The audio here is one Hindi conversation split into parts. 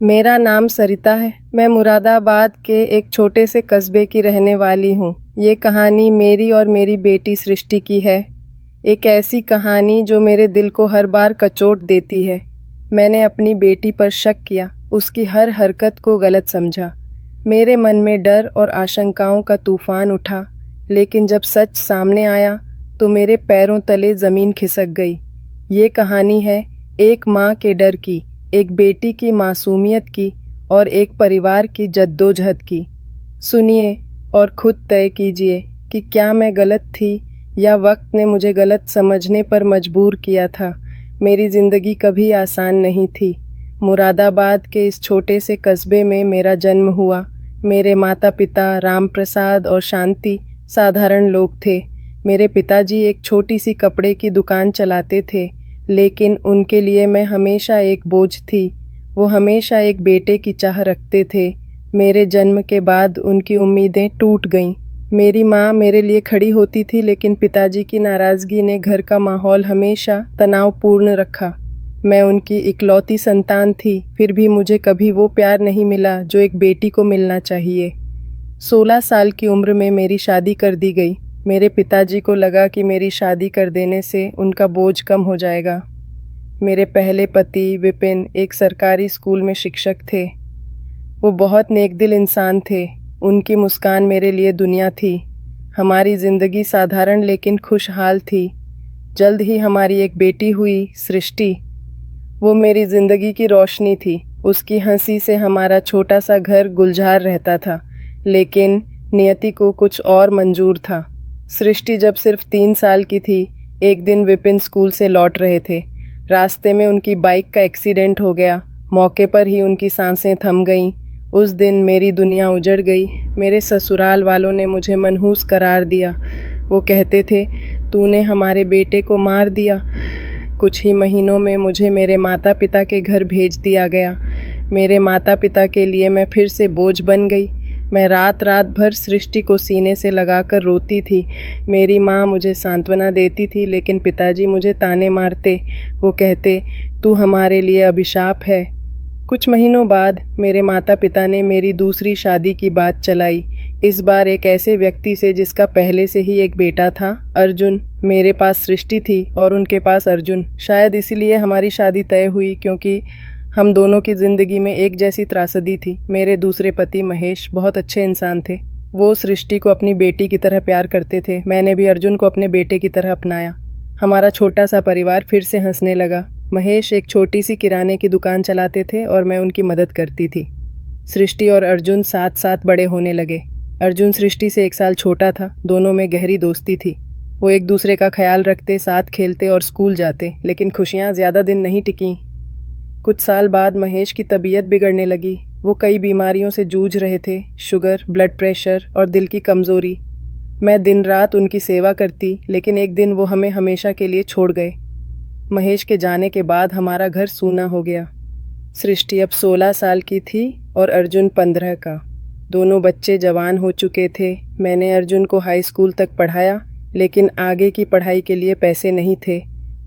मेरा नाम सरिता है। मैं मुरादाबाद के एक छोटे से कस्बे की रहने वाली हूँ। ये कहानी मेरी और मेरी बेटी सृष्टि की है। एक ऐसी कहानी जो मेरे दिल को हर बार कचोट देती है। मैंने अपनी बेटी पर शक किया, उसकी हर हरकत को गलत समझा। मेरे मन में डर और आशंकाओं का तूफान उठा, लेकिन जब सच सामने आया तो मेरे पैरों तले ज़मीन खिसक गई। ये कहानी है एक माँ के डर की, एक बेटी की मासूमियत की और एक परिवार की जद्दोजहद की। सुनिए और खुद तय कीजिए कि क्या मैं गलत थी या वक्त ने मुझे गलत समझने पर मजबूर किया था। मेरी ज़िंदगी कभी आसान नहीं थी। मुरादाबाद के इस छोटे से कस्बे में मेरा जन्म हुआ। मेरे माता पिता राम प्रसाद और शांति साधारण लोग थे। मेरे पिताजी एक छोटी सी कपड़े की दुकान चलाते थे, लेकिन उनके लिए मैं हमेशा एक बोझ थी। वो हमेशा एक बेटे की चाह रखते थे। मेरे जन्म के बाद उनकी उम्मीदें टूट गईं। मेरी माँ मेरे लिए खड़ी होती थी, लेकिन पिताजी की नाराज़गी ने घर का माहौल हमेशा तनावपूर्ण रखा। मैं उनकी इकलौती संतान थी, फिर भी मुझे कभी वो प्यार नहीं मिला जो एक बेटी को मिलना चाहिए। 16 साल की उम्र में मेरी शादी कर दी गई। मेरे पिताजी को लगा कि मेरी शादी कर देने से उनका बोझ कम हो जाएगा। मेरे पहले पति विपिन एक सरकारी स्कूल में शिक्षक थे। वो बहुत नेकदिल इंसान थे। उनकी मुस्कान मेरे लिए दुनिया थी। हमारी ज़िंदगी साधारण लेकिन खुशहाल थी। जल्द ही हमारी एक बेटी हुई, सृष्टि। वो मेरी ज़िंदगी की रोशनी थी। उसकी हंसी से हमारा छोटा सा घर गुलजार रहता था, लेकिन नियति को कुछ और मंजूर था। सृष्टि जब सिर्फ 3 साल की थी, एक दिन विपिन स्कूल से लौट रहे थे। रास्ते में उनकी बाइक का एक्सीडेंट हो गया। मौके पर ही उनकी सांसें थम गईं। उस दिन मेरी दुनिया उजड़ गई। मेरे ससुराल वालों ने मुझे मनहूस करार दिया। वो कहते थे, तूने हमारे बेटे को मार दिया। कुछ ही महीनों में मुझे मेरे माता पिता के घर भेज दिया गया। मेरे माता पिता के लिए मैं फिर से बोझ बन गई। मैं रात रात भर सृष्टि को सीने से लगाकर रोती थी। मेरी माँ मुझे सांत्वना देती थी, लेकिन पिताजी मुझे ताने मारते। वो कहते, तू हमारे लिए अभिशाप है। कुछ महीनों बाद मेरे माता पिता ने मेरी दूसरी शादी की बात चलाई। इस बार एक ऐसे व्यक्ति से जिसका पहले से ही एक बेटा था, अर्जुन। मेरे पास सृष्टि थी और उनके पास अर्जुन। शायद इसीलिए हमारी शादी तय हुई, क्योंकि हम दोनों की ज़िंदगी में एक जैसी त्रासदी थी। मेरे दूसरे पति महेश बहुत अच्छे इंसान थे। वो सृष्टि को अपनी बेटी की तरह प्यार करते थे। मैंने भी अर्जुन को अपने बेटे की तरह अपनाया। हमारा छोटा सा परिवार फिर से हंसने लगा। महेश एक छोटी सी किराने की दुकान चलाते थे और मैं उनकी मदद करती थी। सृष्टि और अर्जुन साथ साथ बड़े होने लगे। अर्जुन सृष्टि से 1 साल छोटा था। दोनों में गहरी दोस्ती थी। वो एक दूसरे का ख्याल रखते, साथ खेलते और स्कूल जाते। लेकिन खुशियाँ ज़्यादा दिन नहीं टिकीं। कुछ साल बाद महेश की तबीयत बिगड़ने लगी। वो कई बीमारियों से जूझ रहे थे, शुगर, ब्लड प्रेशर और दिल की कमज़ोरी। मैं दिन रात उनकी सेवा करती, लेकिन एक दिन वो हमें हमेशा के लिए छोड़ गए। महेश के जाने के बाद हमारा घर सूना हो गया। सृष्टि अब 16 साल की थी और अर्जुन 15 का। दोनों बच्चे जवान हो चुके थे। मैंने अर्जुन को हाई स्कूल तक पढ़ाया, लेकिन आगे की पढ़ाई के लिए पैसे नहीं थे।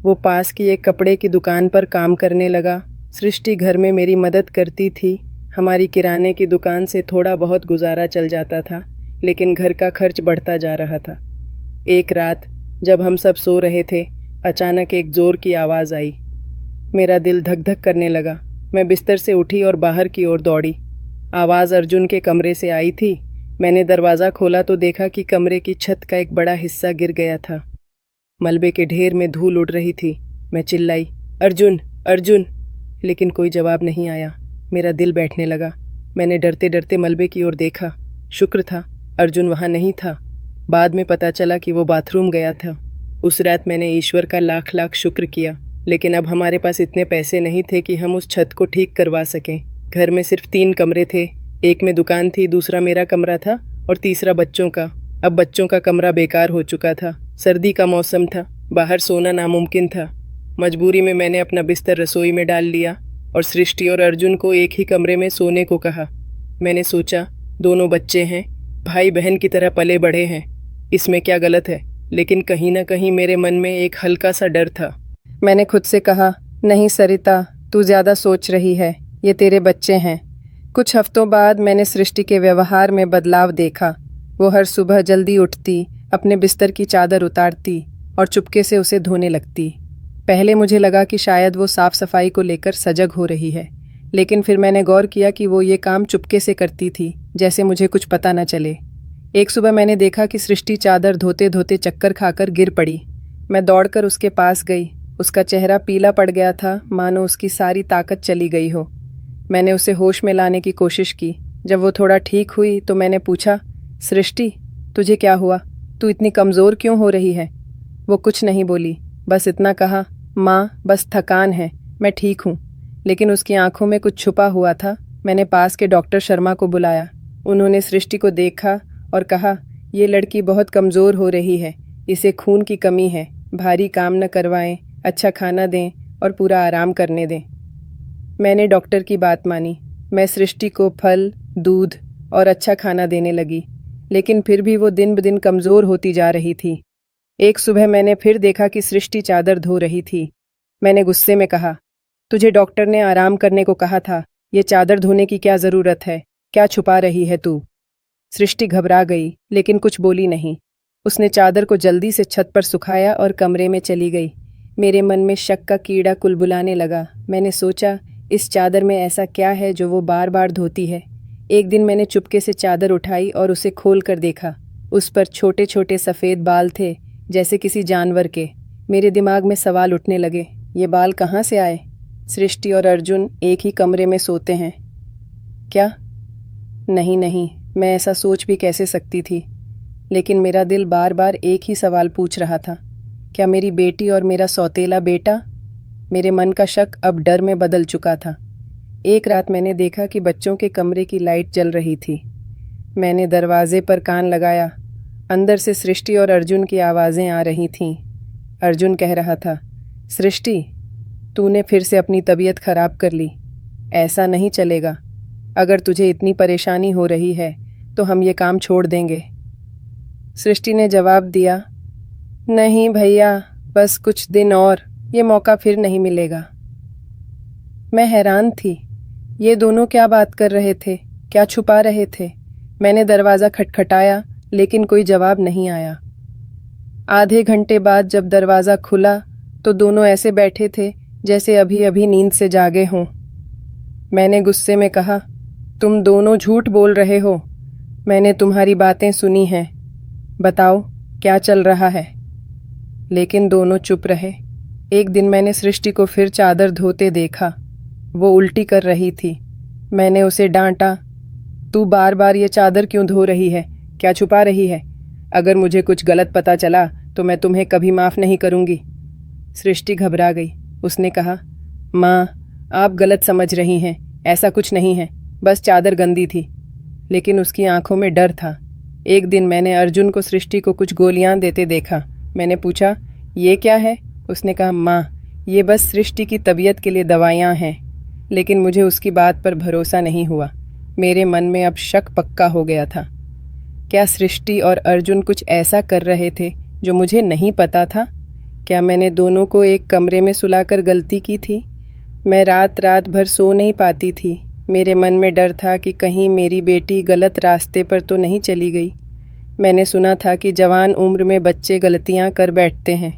वो पास की एक कपड़े की दुकान पर काम करने लगा। सृष्टि घर में मेरी मदद करती थी। हमारी किराने की दुकान से थोड़ा बहुत गुजारा चल जाता था, लेकिन घर का खर्च बढ़ता जा रहा था। एक रात जब हम सब सो रहे थे, अचानक एक ज़ोर की आवाज़ आई। मेरा दिल धक धक करने लगा। मैं बिस्तर से उठी और बाहर की ओर दौड़ी। आवाज़ अर्जुन के कमरे से आई थी। मैंने दरवाज़ा खोला तो देखा कि कमरे की छत का एक बड़ा हिस्सा गिर गया था। मलबे के ढेर में धूल उड़ रही थी। मैं चिल्लाई, अर्जुन, अर्जुन, लेकिन कोई जवाब नहीं आया। मेरा दिल बैठने लगा। मैंने डरते डरते मलबे की ओर देखा। शुक्र था अर्जुन वहाँ नहीं था। बाद में पता चला कि वो बाथरूम गया था। उस रात मैंने ईश्वर का लाख लाख शुक्र किया, लेकिन अब हमारे पास इतने पैसे नहीं थे कि हम उस छत को ठीक करवा सकें। घर में सिर्फ 3 कमरे थे। एक में दुकान थी, दूसरा मेरा कमरा था और तीसरा बच्चों का। अब बच्चों का कमरा बेकार हो चुका था। सर्दी का मौसम था, बाहर सोना नामुमकिन था। मजबूरी में मैंने अपना बिस्तर रसोई में डाल लिया और सृष्टि और अर्जुन को एक ही कमरे में सोने को कहा। मैंने सोचा, दोनों बच्चे हैं, भाई बहन की तरह पले बढ़े हैं, इसमें क्या गलत है। लेकिन कहीं ना कहीं मेरे मन में एक हल्का सा डर था। मैंने खुद से कहा, नहीं सरिता, तू ज़्यादा सोच रही है। ये तेरे बच्चे हैं। कुछ हफ्तों बाद मैंने सृष्टि के व्यवहार में बदलाव देखा। वो हर सुबह जल्दी उठती, अपने बिस्तर की चादर उतारती और चुपके से उसे धोने लगती। पहले मुझे लगा कि शायद वो साफ सफाई को लेकर सजग हो रही है, लेकिन फिर मैंने गौर किया कि वो ये काम चुपके से करती थी, जैसे मुझे कुछ पता न चले। एक सुबह मैंने देखा कि सृष्टि चादर धोते धोते चक्कर खाकर गिर पड़ी। मैं दौड़कर उसके पास गई। उसका चेहरा पीला पड़ गया था, मानो उसकी सारी ताकत चली गई हो। मैंने उसे होश में लाने की कोशिश की। जब वो थोड़ा ठीक हुई तो मैंने पूछा, सृष्टि, तुझे क्या हुआ? तू इतनी कमज़ोर क्यों हो रही है? वो कुछ नहीं बोली, बस इतना कहा, माँ, बस थकान है, मैं ठीक हूँ। लेकिन उसकी आंखों में कुछ छुपा हुआ था। मैंने पास के डॉक्टर शर्मा को बुलाया। उन्होंने सृष्टि को देखा और कहा, ये लड़की बहुत कमज़ोर हो रही है, इसे खून की कमी है, भारी काम न करवाएं, अच्छा खाना दें और पूरा आराम करने दें। मैंने डॉक्टर की बात मानी। मैं सृष्टि को फल, दूध और अच्छा खाना देने लगी, लेकिन फिर भी वो दिन ब दिन कमज़ोर होती जा रही थी। एक सुबह मैंने फिर देखा कि सृष्टि चादर धो रही थी। मैंने गुस्से में कहा, तुझे डॉक्टर ने आराम करने को कहा था, ये चादर धोने की क्या ज़रूरत है? क्या छुपा रही है तू? सृष्टि घबरा गई, लेकिन कुछ बोली नहीं। उसने चादर को जल्दी से छत पर सुखाया और कमरे में चली गई। मेरे मन में शक का कीड़ा कुलबुलाने लगा। मैंने सोचा, इस चादर में ऐसा क्या है जो वो बार बार धोती है? एक दिन मैंने चुपके से चादर उठाई और उसे खोल कर देखा। उस पर छोटे छोटे सफ़ेद बाल थे, जैसे किसी जानवर के। मेरे दिमाग में सवाल उठने लगे, ये बाल कहाँ से आए? सृष्टि और अर्जुन एक ही कमरे में सोते हैं क्या? नहीं नहीं, मैं ऐसा सोच भी कैसे सकती थी? लेकिन मेरा दिल बार बार एक ही सवाल पूछ रहा था, क्या मेरी बेटी और मेरा सौतेला बेटा? मेरे मन का शक अब डर में बदल चुका था। एक रात मैंने देखा कि बच्चों के कमरे की लाइट जल रही थी। मैंने दरवाजे पर कान लगाया। अंदर से सृष्टि और अर्जुन की आवाज़ें आ रही थीं। अर्जुन कह रहा था, सृष्टि, तूने फिर से अपनी तबीयत खराब कर ली। ऐसा नहीं चलेगा। अगर तुझे इतनी परेशानी हो रही है तो हम ये काम छोड़ देंगे। सृष्टि ने जवाब दिया, नहीं भैया, बस कुछ दिन और, ये मौका फिर नहीं मिलेगा। मैं हैरान थी। ये दोनों क्या बात कर रहे थे? क्या छुपा रहे थे? मैंने दरवाज़ा खटखटाया, लेकिन कोई जवाब नहीं आया। आधे घंटे बाद जब दरवाज़ा खुला तो दोनों ऐसे बैठे थे जैसे अभी अभी नींद से जागे हों। मैंने गुस्से में कहा, तुम दोनों झूठ बोल रहे हो। मैंने तुम्हारी बातें सुनी हैं। बताओ, क्या चल रहा है? लेकिन दोनों चुप रहे। एक दिन मैंने सृष्टि को फिर चादर धोते देखा। वो उल्टी कर रही थी। मैंने उसे डांटा, तू बार बार ये चादर क्यों धो रही है? क्या छुपा रही है? अगर मुझे कुछ गलत पता चला तो मैं तुम्हें कभी माफ़ नहीं करूँगी। सृष्टि घबरा गई। उसने कहा, माँ, आप गलत समझ रही हैं, ऐसा कुछ नहीं है, बस चादर गंदी थी। लेकिन उसकी आंखों में डर था। एक दिन मैंने अर्जुन को सृष्टि को कुछ गोलियां देते देखा। मैंने पूछा, ये क्या है? उसने कहा, माँ, ये बस सृष्टि की तबीयत के लिए दवाइयाँ हैं। लेकिन मुझे उसकी बात पर भरोसा नहीं हुआ। मेरे मन में अब शक पक्का हो गया था। क्या सृष्टि और अर्जुन कुछ ऐसा कर रहे थे जो मुझे नहीं पता था? क्या मैंने दोनों को एक कमरे में सुलाकर गलती की थी? मैं रात रात भर सो नहीं पाती थी। मेरे मन में डर था कि कहीं मेरी बेटी गलत रास्ते पर तो नहीं चली गई। मैंने सुना था कि जवान उम्र में बच्चे गलतियां कर बैठते हैं।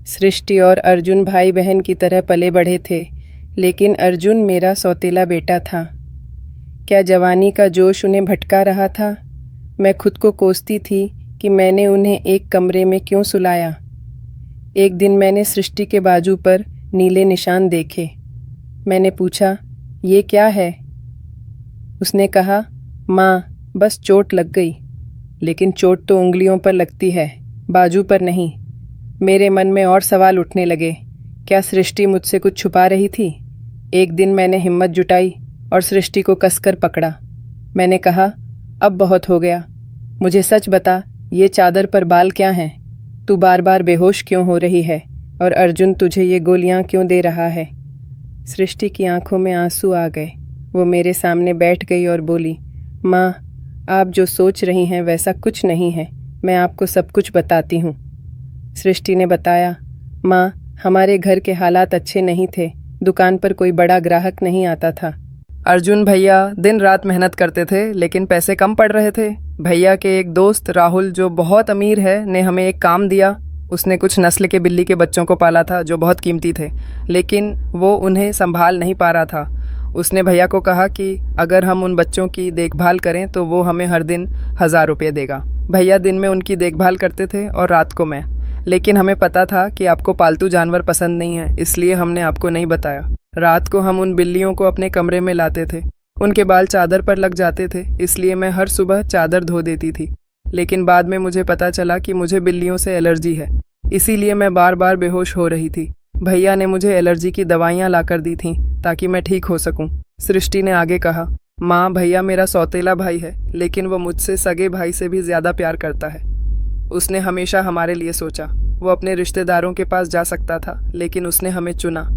सृष्टि और अर्जुन भाई बहन की तरह पले बढ़े थे, लेकिन अर्जुन मेरा सौतेला बेटा था। क्या जवानी का जोश उन्हें भटका रहा था? मैं खुद को कोसती थी कि मैंने उन्हें एक कमरे में क्यों सुलाया। एक दिन मैंने सृष्टि के बाजू पर नीले निशान देखे। मैंने पूछा, ये क्या है? उसने कहा, माँ, बस चोट लग गई। लेकिन चोट तो उंगलियों पर लगती है, बाजू पर नहीं। मेरे मन में और सवाल उठने लगे। क्या सृष्टि मुझसे कुछ छुपा रही थी? एक दिन मैंने हिम्मत जुटाई और सृष्टि को कसकर पकड़ा। मैंने कहा, अब बहुत हो गया, मुझे सच बता, ये चादर पर बाल क्या हैं? तू बार बार बेहोश क्यों हो रही है? और अर्जुन तुझे ये गोलियां क्यों दे रहा है? सृष्टि की आंखों में आंसू आ गए। वो मेरे सामने बैठ गई और बोली, माँ, आप जो सोच रही हैं वैसा कुछ नहीं है, मैं आपको सब कुछ बताती हूँ। सृष्टि ने बताया, माँ, हमारे घर के हालात अच्छे नहीं थे, दुकान पर कोई बड़ा ग्राहक नहीं आता था। अर्जुन भैया दिन रात मेहनत करते थे लेकिन पैसे कम पड़ रहे थे। भैया के एक दोस्त राहुल जो बहुत अमीर है ने हमें एक काम दिया। उसने कुछ नस्ल के बिल्ली के बच्चों को पाला था जो बहुत कीमती थे, लेकिन वो उन्हें संभाल नहीं पा रहा था। उसने भैया को कहा कि अगर हम उन बच्चों की देखभाल करें तो वो हमें हर दिन 1000 रुपये देगा। भैया दिन में उनकी देखभाल करते थे और रात को मैं, लेकिन हमें पता था कि आपको पालतू जानवर पसंद नहीं है, इसलिए हमने आपको नहीं बताया। रात को हम उन बिल्लियों को अपने कमरे में लाते थे। उनके बाल चादर पर लग जाते थे, इसलिए मैं हर सुबह चादर धो देती थी। लेकिन बाद में मुझे पता चला कि मुझे बिल्लियों से एलर्जी है, इसीलिए मैं बार बार बेहोश हो रही थी। भैया ने मुझे एलर्जी की दवाइयाँ लाकर दी थीं ताकि मैं ठीक हो सकूं। सृष्टि ने आगे कहा, माँ भैया मेरा सौतेला भाई है, लेकिन वो मुझसे सगे भाई से भी ज़्यादा प्यार करता है। उसने हमेशा हमारे लिए सोचा। वो अपने रिश्तेदारों के पास जा सकता था, लेकिन उसने हमें चुना।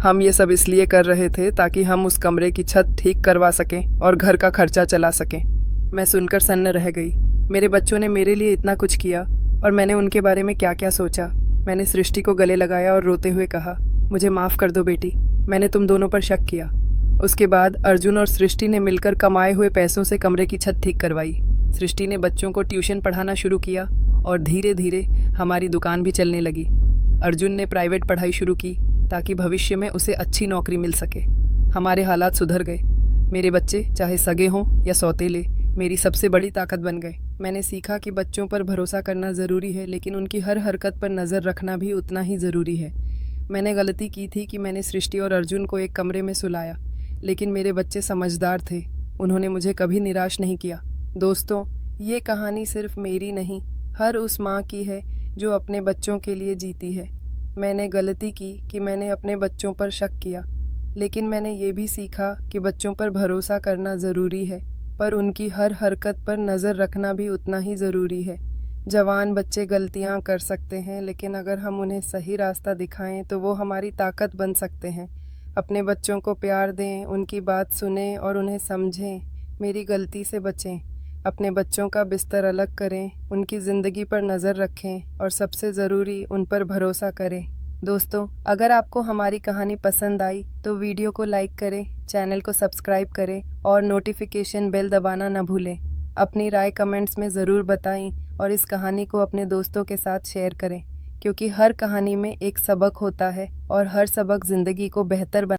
हम ये सब इसलिए कर रहे थे ताकि हम उस कमरे की छत ठीक करवा सकें और घर का खर्चा चला सकें। मैं सुनकर सन्न रह गई। मेरे बच्चों ने मेरे लिए इतना कुछ किया और मैंने उनके बारे में क्या क्या सोचा। मैंने सृष्टि को गले लगाया और रोते हुए कहा, मुझे माफ़ कर दो बेटी, मैंने तुम दोनों पर शक किया। उसके बाद अर्जुन और सृष्टि ने मिलकर कमाए हुए पैसों से कमरे की छत ठीक करवाई। सृष्टि ने बच्चों को ट्यूशन पढ़ाना शुरू किया और धीरे धीरे हमारी दुकान भी चलने लगी। अर्जुन ने प्राइवेट पढ़ाई शुरू की ताकि भविष्य में उसे अच्छी नौकरी मिल सके। हमारे हालात सुधर गए। मेरे बच्चे चाहे सगे हों या सौतेले मेरी सबसे बड़ी ताकत बन गए। मैंने सीखा कि बच्चों पर भरोसा करना ज़रूरी है, लेकिन उनकी हर हरकत पर नज़र रखना भी उतना ही ज़रूरी है। मैंने गलती की थी कि मैंने सृष्टि और अर्जुन को एक कमरे में सुलाया, लेकिन मेरे बच्चे समझदार थे। उन्होंने मुझे कभी निराश नहीं किया। दोस्तों, ये कहानी सिर्फ मेरी नहीं, हर उस माँ की है जो अपने बच्चों के लिए जीती है। मैंने गलती की कि मैंने अपने बच्चों पर शक किया, लेकिन मैंने ये भी सीखा कि बच्चों पर भरोसा करना ज़रूरी है, पर उनकी हर हरकत पर नज़र रखना भी उतना ही ज़रूरी है। जवान बच्चे गलतियाँ कर सकते हैं, लेकिन अगर हम उन्हें सही रास्ता दिखाएं तो वो हमारी ताकत बन सकते हैं। अपने बच्चों को प्यार दें, उनकी बात सुनें और उन्हें समझें। मेरी गलती से बचें। अपने बच्चों का बिस्तर अलग करें, उनकी ज़िंदगी पर नज़र रखें और सबसे ज़रूरी उन पर भरोसा करें। दोस्तों, अगर आपको हमारी कहानी पसंद आई तो वीडियो को लाइक करें, चैनल को सब्सक्राइब करें और नोटिफिकेशन बेल दबाना न भूलें। अपनी राय कमेंट्स में ज़रूर बताएं और इस कहानी को अपने दोस्तों के साथ शेयर करें, क्योंकि हर कहानी में एक सबक होता है और हर सबक ज़िंदगी को बेहतर